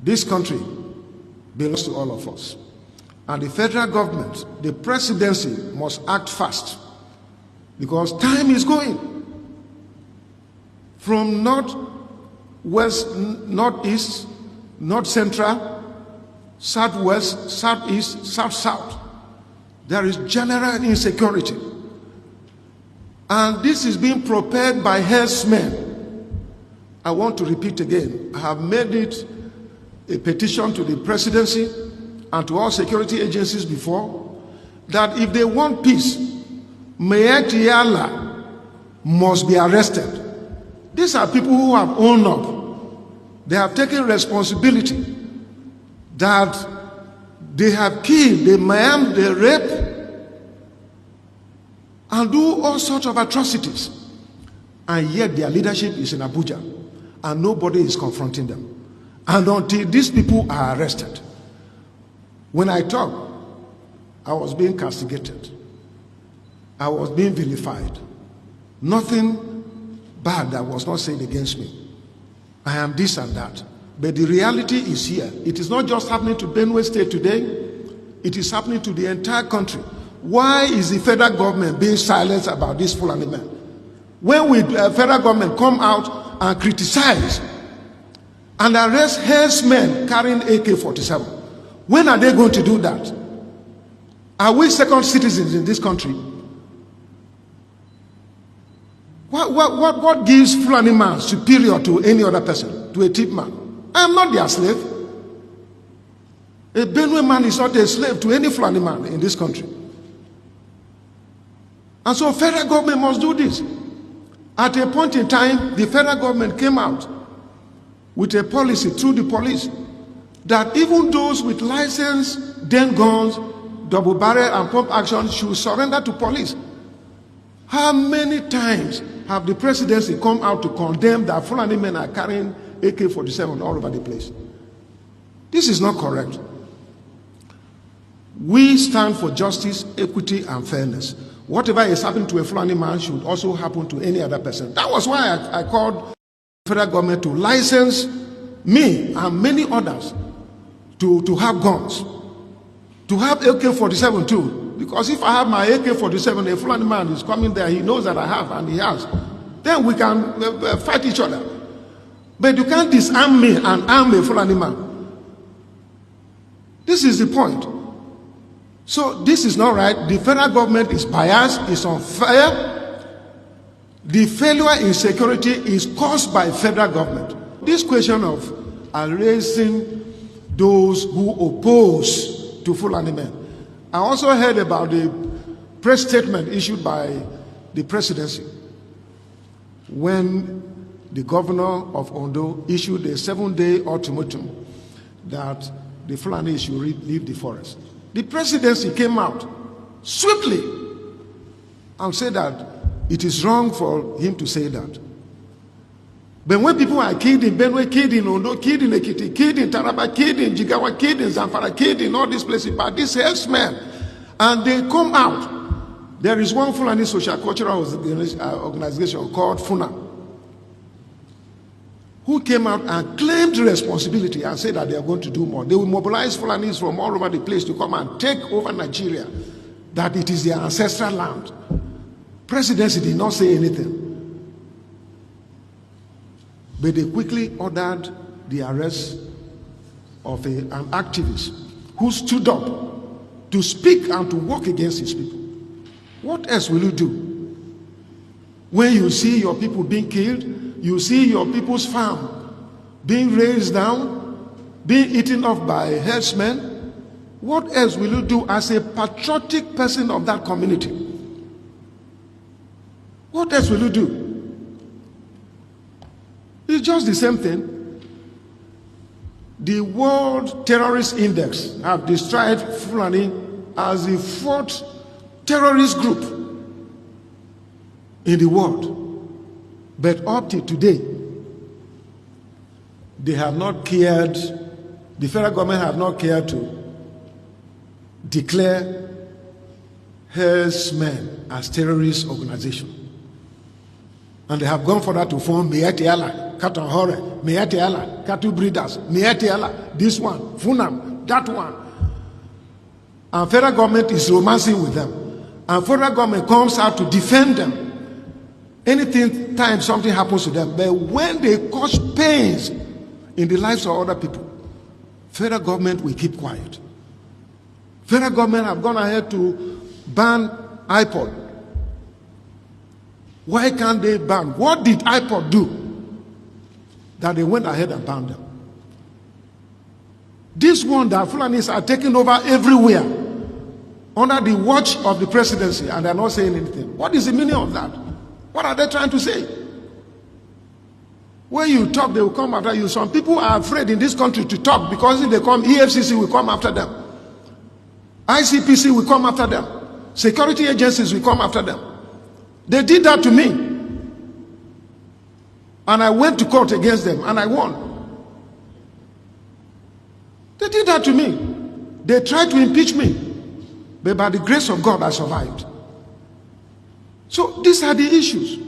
This country belongs to all of us. And the federal government, the presidency, must act fast because time is going. From north, west, northeast, north central, southwest, southeast, south, there is general insecurity. And this is being propelled by herdsmen. I want to repeat again, I have made it a petition to the presidency and to all security agencies before, that if they want peace, Mayetiala must be arrested. These are people who have owned up. They have taken responsibility that they have killed, they maim, they rape, and do all sorts of atrocities. And yet their leadership is in Abuja, and nobody is confronting them. And until these people are arrested. When I talk, I was being castigated. I was being vilified. Nothing bad that was not said against me. I am this and that. But the reality is here. It is not just happening to Benue State today. It is happening to the entire country. Why is the federal government being silent about this Fulani men? When will the federal government come out and criticize and arrest herdsmen carrying AK-47? When are they going to do that? Are we second citizens in this country? What gives Fulani man superior to any other person, to a tip man? I am not their slave. A Benue man is not a slave to any Fulani man in this country. And so federal government must do this. At a point in time, the federal government came out with a policy through the police that even those with license, den guns, double barrel and pump action should surrender to police. How many times have the presidency come out to condemn that Fulani men are carrying AK-47 all over the place? This is not correct. We stand for justice, equity, and fairness. Whatever is happening to a Fulani man should also happen to any other person. That was why I called the federal government to license me and many others to have guns, to have AK-47 too. Because if I have my AK-47, a Fulani man is coming there, he knows that I have, and he has. Then we can fight each other. But you can't disarm me and arm a Fulani man. This is the point. So this is not right. The federal government is biased, it's unfair. The failure in security is caused by federal government. This question of erasing those who oppose to Fulani men. I also heard about the press statement issued by the presidency when the governor of Ondo issued a 7-day ultimatum that the Fulani should leave the forest. The presidency came out swiftly and said that it is wrong for him to say that. But when people are killed in Benue, killed in Ondo, killed in Ekiti, killed in Taraba, killed in Jigawa, killed in Zamfara, killed in all these places by these herdsmen, and they come out, there is one Fulani social cultural organization called FUNA, who came out and claimed responsibility and said that they are going to do more. They will mobilize Fulanis from all over the place to come and take over Nigeria, that it is their ancestral land. Presidency did not say anything. But they quickly ordered the arrest of an activist who stood up to speak and to work against his people. What else will you do? When you see your people being killed, you see your people's farm being razed down, being eaten off by herdsmen, what else will you do as a patriotic person of that community? What else will you do? It's just the same thing. The World Terrorist Index have described Fulani as the 4th terrorist group in the world. But up to today, they have not cared, the federal government have not cared to declare herdsmen as terrorist organization. And they have gone further to form Mayetiala Katonhore, Meetiala, cattle breeders, Meetiala, this one, Funam, that one. And federal government is romancing with them. And federal government comes out to defend them. Anything time something happens to them. But when they cause pains in the lives of other people, federal government will keep quiet. Federal government have gone ahead to ban iPod. Why can't they ban? What did iPod do that they went ahead and banned them? This one that Fulanis are taking over everywhere under the watch of the presidency, and they're not saying anything. What is the meaning of that? What are they trying to say? When you talk, they will come after you. Some people are afraid in this country to talk because if they come, EFCC will come after them. ICPC will come after them. Security agencies will come after them. They did that to me. And I went to court against them and I won. They did that to me. They tried to impeach me. But by the grace of God, I survived. So these are the issues.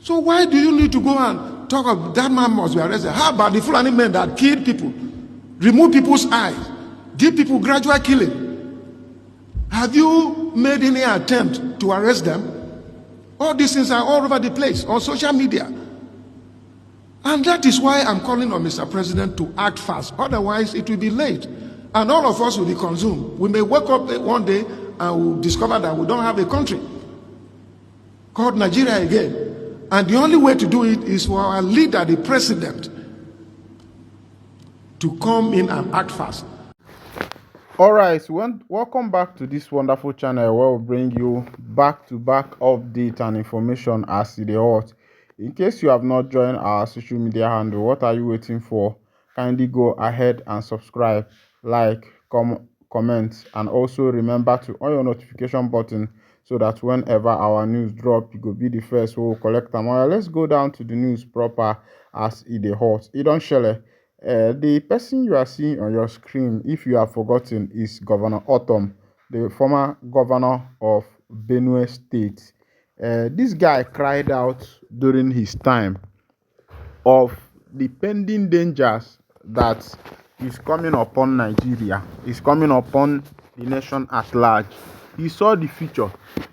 So why do you need to go and talk about that man must be arrested? How about the Fulani men that killed people, remove people's eyes, give people gradual killing? Have you made any attempt to arrest them? All these things are all over the place on social media. And that is why I'm calling on Mr. President to act fast. Otherwise, it will be late. And all of us will be consumed. We may wake up one day and we'll discover that we don't have a country called Nigeria again. And the only way to do it is for our leader, the president, to come in and act fast. All right, welcome back to this wonderful channel where we'll bring you back-to-back updates and information as it is hot. In case you have not joined our social media handle, what are you waiting for? Kindly go ahead and subscribe, like, comment, and also remember to on your notification button so that whenever our news drop, you go be the first who will collect them. All right, let's go down to the news proper as it is hot. It don't share. The person you are seeing on your screen, if you have forgotten, is Governor Autumn, the former governor of Benue State. This guy cried out during his time of the pending dangers that is coming upon Nigeria, is coming upon the nation at large. He saw the future.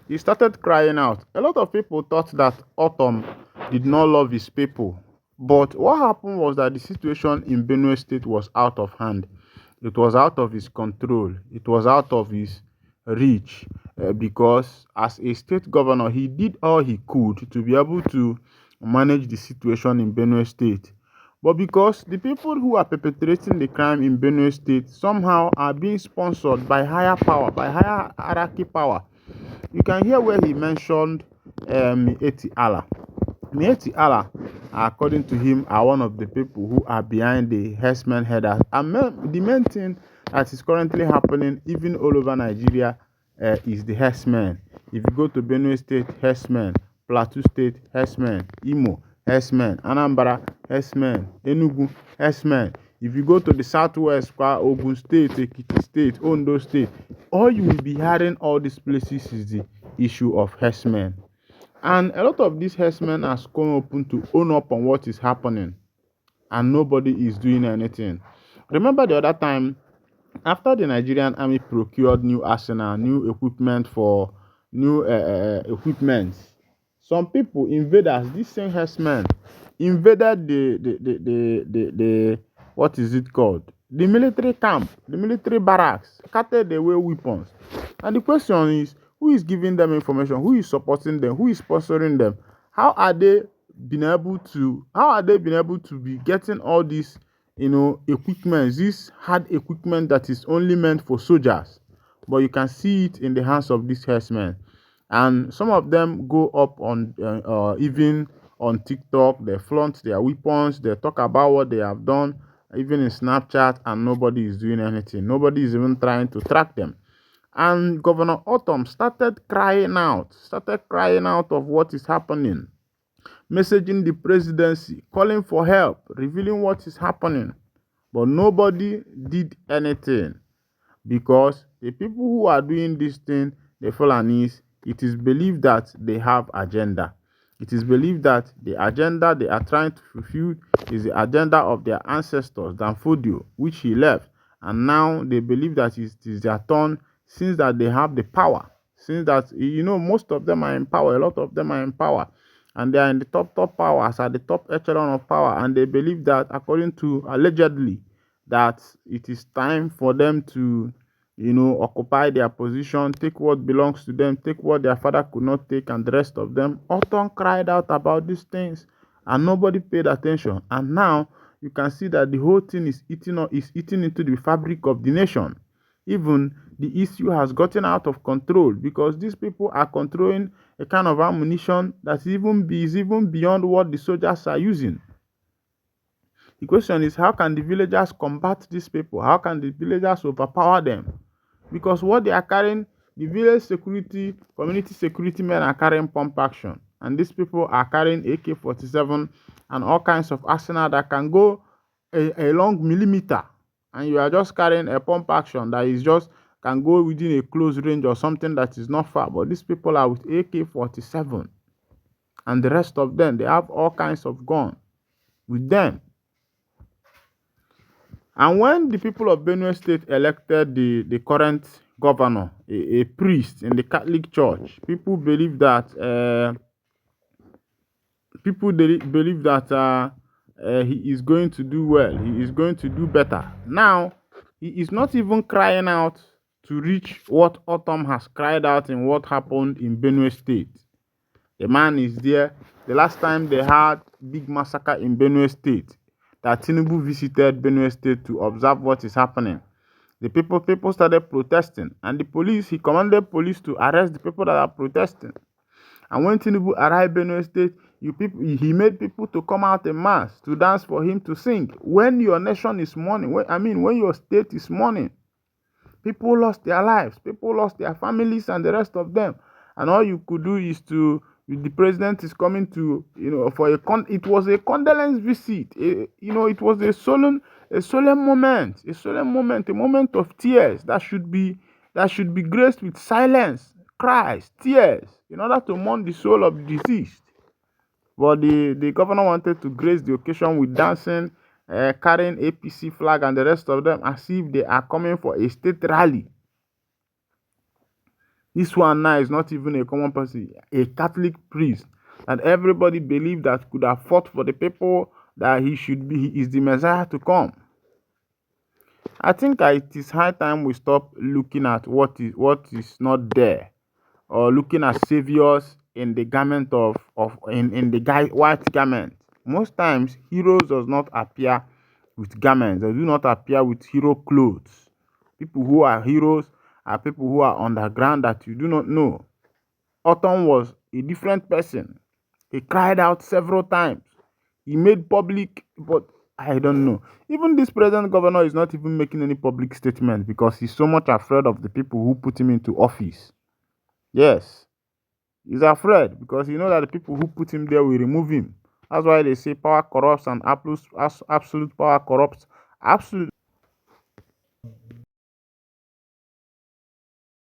He started crying out. A lot of people thought that Autumn did not love his people. But what happened was that the situation in Benue State was out of hand. It was out of his control. It was out of his reach because as a state governor, he did all he could to be able to manage the situation in Benue State. But because the people who are perpetrating the crime in Benue State somehow are being sponsored by higher power, by higher hierarchy power. You can hear where he mentioned Mieti Allah. Mieti Allah, according to him, are one of the people who are behind the herdsmen headers. And the main thing that is currently happening even all over Nigeria is the herdsmen. If you go to Benue State, herdsmen, Plateau State, herdsmen, Imo, herdsmen, Anambra, herdsmen, Enugu, herdsmen. If you go to the southwest, Ogun State, Ekiti State, Ondo State, all you will be hearing all these places is the issue of herdsmen. And a lot of these herdsmen are come open to own up on what is happening, and nobody is doing anything. Remember the other time, after the Nigerian army procured new arsenal, new equipment for new equipment, some people, invaders, these same herdsmen, invaded the what is it called? The military camp, the military barracks, carted away weapons. And the question is, who is giving them information? Who is supporting them? Who is sponsoring them? How are they been able to be getting all these, equipment, this hard equipment that is only meant for soldiers? But you can see it in the hands of these herdsmen. And some of them go up on even on TikTok, they flaunt their weapons, they talk about what they have done, even in Snapchat, and nobody is doing anything. Nobody is even trying to track them. And Governor Autumn started crying out of what is happening, messaging the presidency, calling for help, revealing what is happening. But nobody did anything because the people who are doing this thing, the Fulanis, it is believed that they have agenda. It is believed that the agenda they are trying to fulfill is the agenda of their ancestors, Danfodio, which he left, and now they believe that it is their turn since that they have the power. Since that most of them are in power, a lot of them are in power, and they are in the top powers at the top echelon of power, and they believe that according to allegedly that it is time for them to occupy their position, take what belongs to them, take what their father could not take, and the rest of them. Autumn cried out about these things, and nobody paid attention. And now you can see that the whole thing is eating into the fabric of the nation. Even the issue has gotten out of control because these people are controlling a kind of ammunition that is even beyond what the soldiers are using. The question is, how can the villagers combat these people? How can the villagers overpower them? Because what they are carrying, the village security, community security men are carrying pump action, and these people are carrying AK-47 and all kinds of arsenal that can go a long millimeter, and you are just carrying a pump action that is just can go within a close range or something that is not far. But these people are with AK-47, and the rest of them, they have all kinds of gun with them. And when the people of Benue State elected the current governor, a priest in the Catholic Church, people believe that he is going to do well. He is going to do better. Now, he is not even crying out to reach what Autumn has cried out in what happened in Benue State. The man is there. The last time they had big massacre in Benue State, that Tinubu visited Benue State to observe what is happening. The people started protesting, and he commanded police to arrest the people that are protesting. And when Tinubu arrived Benue State, he made people to come out en mass to dance for him, to sing. When your nation is mourning, when your state is mourning, people lost their lives, people lost their families and the rest of them. And all you could do is the president is coming to, it was a condolence visit. It was a solemn moment, a moment of tears that should be graced with silence, cries, tears, in order to mourn the soul of the deceased. But the governor wanted to grace the occasion with dancing, carrying APC flag and the rest of them as if they are coming for a state rally. This one now is not even a common person, a Catholic priest that everybody believed that could have fought for the people, that he is the Messiah to come. I think it is high time we stop looking at what is not there, or looking at saviors in the garment in the white garment. Most times heroes does not appear with garments. They do not appear with hero clothes. People who are heroes are people who are underground that you do not know. Autumn was a different person. He cried out several times. He made public, but I don't know. Even this present governor is not even making any public statement because he's so much afraid of the people who put him into office. Yes, he's afraid because he knows that the people who put him there will remove him. That's why they say power corrupts and absolute power corrupts absolute.